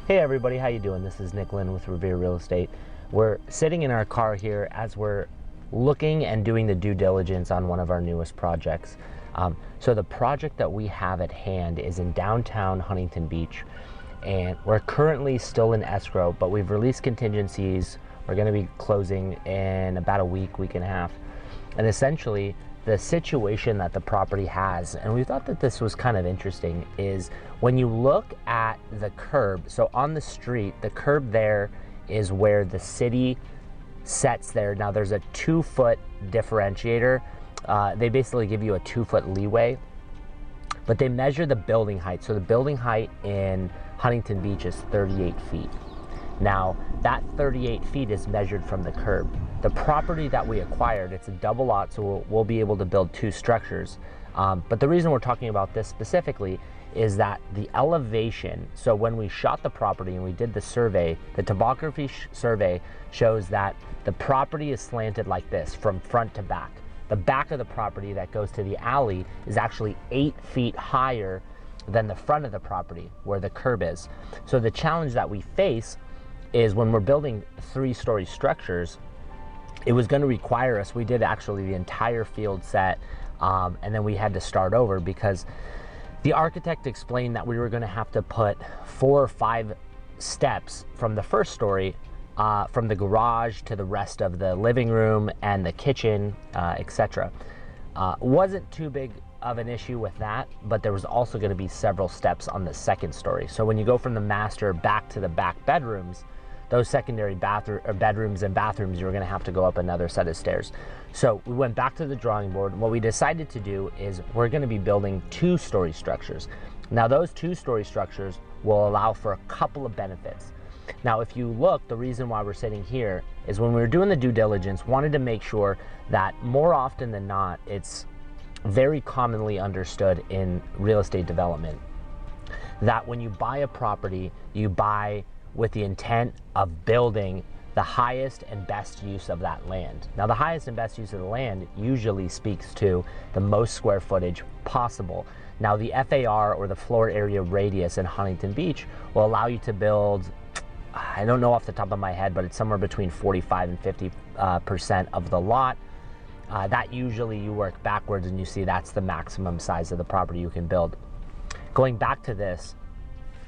Hey everybody, how you doing? This is Lind with Revere Real Estate. We're sitting in our car here as we're looking and doing the due diligence on one of our newest projects. So the project that we have at hand is in downtown Huntington Beach, and we're currently still in escrow, but we've released contingencies. We're going to be closing in about a week and a half. And essentially, the situation that the property has, and we thought that this was kind of interesting, is when you look at the curb, so on the street, the curb there is where the city sets there. Now there's a 2-foot differentiator. They basically give you a 2-foot leeway, but they measure the building height. So the building height in Huntington Beach is 38 feet. Now, that 38 feet is measured from the curb. The property that we acquired, it's a double lot, so we'll be able to build 2 structures. But the reason we're talking about this specifically is that the elevation, so when we shot the property and we did the survey, the topography survey shows that the property is slanted like this from front to back. The back of the property that goes to the alley is actually 8 feet higher than the front of the property where the curb is. So the challenge that we face is when we're building 3-story structures, it was going to require us, we did actually the entire field set, and then we had to start over because the architect explained that we were going to have to put 4 or 5 steps from the first story, from the garage to the rest of the living room and the kitchen, etc. Wasn't too big of an issue with that, but there was also going to be several steps on the second story. So when you go from the master back to the back bedrooms, those secondary bedrooms and bathrooms, you're going to have to go up another set of stairs. So we went back to the drawing board. What we decided to do is we're going to be building 2-story structures. Now those 2-story structures will allow for a couple of benefits. Now if you look, the reason why we're sitting here is when we were doing the due diligence, wanted to make sure that more often than not, it's very commonly understood in real estate development that when you buy a property, you buy with the intent of building the highest and best use of that land. Now the highest and best use of the land usually speaks to the most square footage possible. Now the FAR, or the floor area radius in Huntington Beach, will allow you to build, I don't know off the top of my head, but it's somewhere between 45 and 50% of the lot. That usually you work backwards and you see that's the maximum size of the property you can build. Going back to this,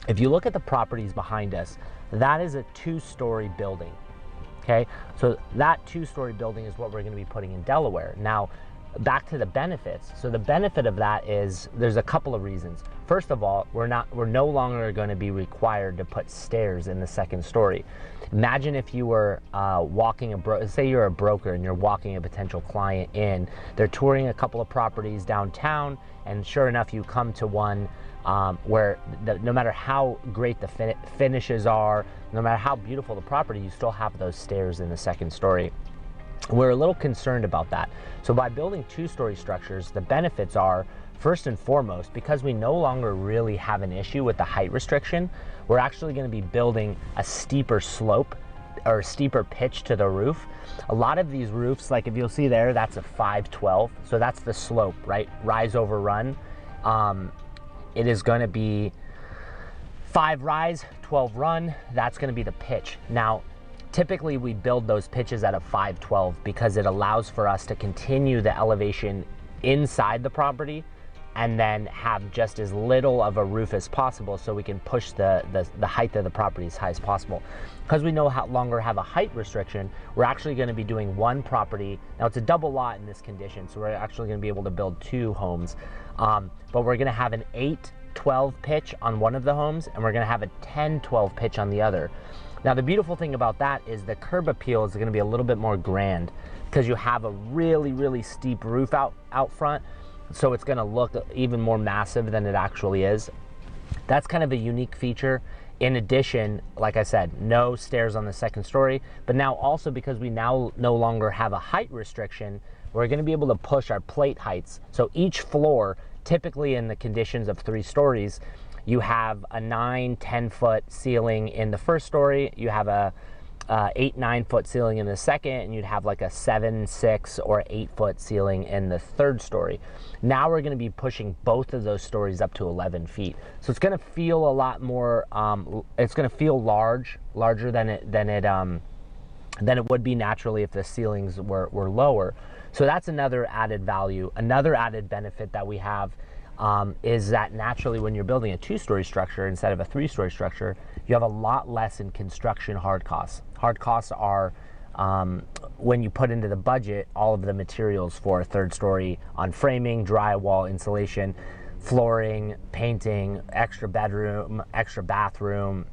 if you look at the properties behind us, that is a 2-story building, okay? So that 2-story building is what we're going to be putting in Delaware. Now, back to the benefits. So the benefit of that is there's a couple of reasons. First of all, we're no longer going to be required to put stairs in the second story. Imagine if you were say you're a broker and you're walking a potential client in, they're touring a couple of properties downtown, and sure enough, you come to one where no matter how great the finishes are, no matter how beautiful the property, you still have those stairs in the second story. We're a little concerned about that. So by building 2-story structures, the benefits are, first and foremost, because we no longer really have an issue with the height restriction, we're actually going to be building a steeper slope or steeper pitch to the roof. A lot of these roofs, like if you'll see there, that's a 512. So that's the slope, right? Rise over run. It is going to be 5 rise, 12 run. That's going to be the pitch. Now, typically we build those pitches at a 512 because it allows for us to continue the elevation inside the property and then have just as little of a roof as possible so we can push the height of the property as high as possible. Because we no longer have a height restriction, we're actually going to be doing 1 property. Now it's a double lot in this condition, so we're actually going to be able to build 2 homes. But we're going to have an 8-12 pitch on one of the homes, and we're going to have a 10-12 pitch on the other. Now the beautiful thing about that is the curb appeal is going to be a little bit more grand because you have a really, really steep roof out front. So it's going to look even more massive than it actually is. That's kind of a unique feature. In addition, like I said, no stairs on the second story, but now also because we now no longer have a height restriction, we're going to be able to push our plate heights. So each floor, typically in the conditions of 3 stories, you have a 9-10 foot ceiling in the first story, you have a 8-9 foot ceiling in the second, and you'd have like a 7-6 or 8 foot ceiling in the third story. Now we're going to be pushing both of those stories up to 11 feet. So it's going to feel a lot more. It's going to feel larger than it would be naturally if the ceilings were lower. So that's another added value. Another added benefit that we have is that naturally when you're building a 2-story structure instead of a 3-story structure, you have a lot less in construction hard costs. Hard costs are when you put into the budget all of the materials for a 3rd story on framing, drywall, insulation, flooring, painting, extra bedroom, extra bathroom,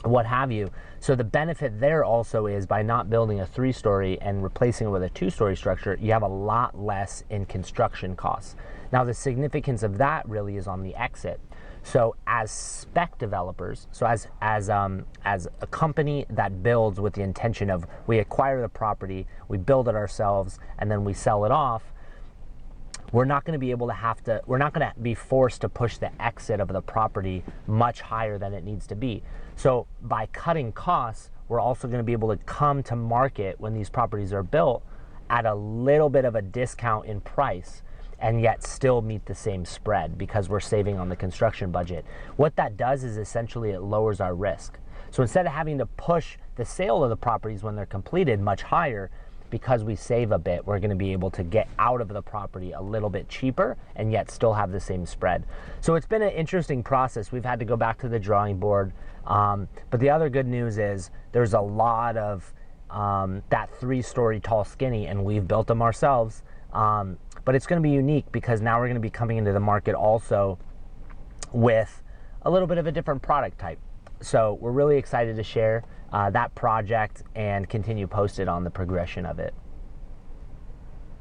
what have you. So the benefit there also is by not building a 3-story and replacing it with a 2-story structure, you have a lot less in construction costs. Now the significance of that really is on the exit. So as spec developers, so as a company that builds with the intention of we acquire the property, we build it ourselves, and then we sell it off, we're not going to be able to we're not going to be forced to push the exit of the property much higher than it needs to be. So by cutting costs, we're also going to be able to come to market when these properties are built at a little bit of a discount in price, and yet still meet the same spread because we're saving on the construction budget. What that does is essentially it lowers our risk. So instead of having to push the sale of the properties when they're completed much higher, because we save a bit, we're going to be able to get out of the property a little bit cheaper and yet still have the same spread. So it's been an interesting process. We've had to go back to the drawing board. But the other good news is there's a lot of that 3-story tall skinny, and we've built them ourselves. But it's going to be unique because now we're going to be coming into the market also with a little bit of a different product type. So we're really excited to share that project and continue posted on the progression of it.